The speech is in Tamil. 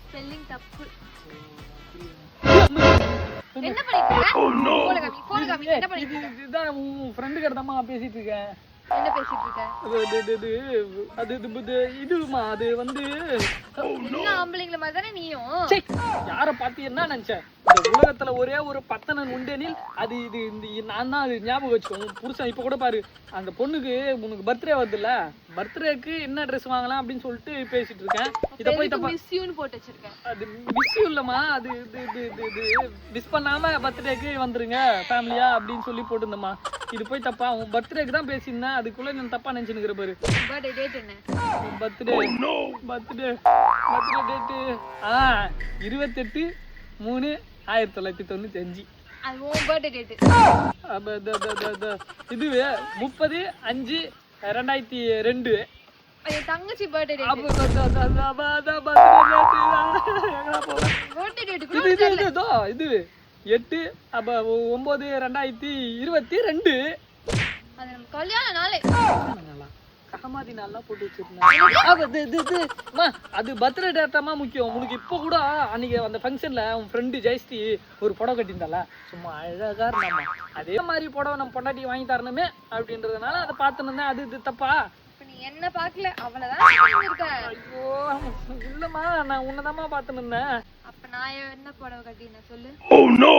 ஸ்பெல்லிங் தப்பு. என்ன பண்ணிட்டு இருக்க? போன் காமி என்ன பண்ணிட்டு இருக்க? இதுதான் உன் ஃப்ரெண்ட் கிட்டமா பேசிட்டு இருக்கேன். என்ன பேசிட்டு இருக்க? இதுமா அது வந்து எல்லா ஆம்பளைங்கள மாதிரி தானே நீயும். யார பார்த்து என்ன நினைச்ச? இந்த உலகத்துல ஒரே ஒரு பத்தனன் உண்டெனில் அது இது நான் தான். அது ஞாபகம் வச்சுக்கோ. புருஷன் இப்ப கூட பாரு, அந்த பொண்ணுக்கு உனக்கு பர்த்டே வருதுல்ல, பர்த்டேக்கு என்ன ட்ரெஸ் வாங்கலாம் அப்படின்னு சொல்லிட்டு பேசிட்டு இருக்கேன். இத போய் தப்பா மிஸ் யூன்னு போட்டு வச்சிருக்கேன். அது மிஸ் யூ இல்லம்மா, அது மிஸ் பண்ணாம பர்த்டேக்கு வந்துருங்க ஃபேமிலியா அப்படின்னு சொல்லி போட்டுருந்தம்மா. இது போய் தப்பா? உன் பர்த்டேக்கு தான் பேசியிருந்தேன், அதுக்குள்ள நான் தப்பா நினைச்சுக்கிற பாரு. பர்த்டே டேட் என்ன? Birthday date 28/3/1995. அது உன் பர்த்டே டேட். இது 30/5/2002. என் தங்கச்சி பர்த்டே டேட். பர்த்டே டேட் கூட இது 8/9/2022. அது நம்ம கல்யாண நாளே. கஹமாதி நாளா போட்டு வச்சிருந்தேன். அது பர்த்டே டேட்டாமா முக்கியம் உனக்கு. இப்போ கூட அன்னைக்கு அந்த ஃபங்க்ஷன்ல உன் ஃப்ரெண்டு ஜெயஸ்ரீ ஒரு புடவை கட்டியிருந்தால, சும்மா அழகா இருந்தாமா. அதே மாதிரி புடவை நம்ம பொண்டாட்டி வாங்கி தரணுமே அப்படின்றதுனால அதை பார்த்துன்னு. அது இது தப்பா? நீ என்ன பாக்கல, அவ்வளவுதான் இருக்க. ஐயோ இல்லம்மா, நான் உன்னதாமா பார்த்துன்னு இருந்தேன். அப்ப நான் என்ன புடவை கட்டினேன் சொல்லு? Oh no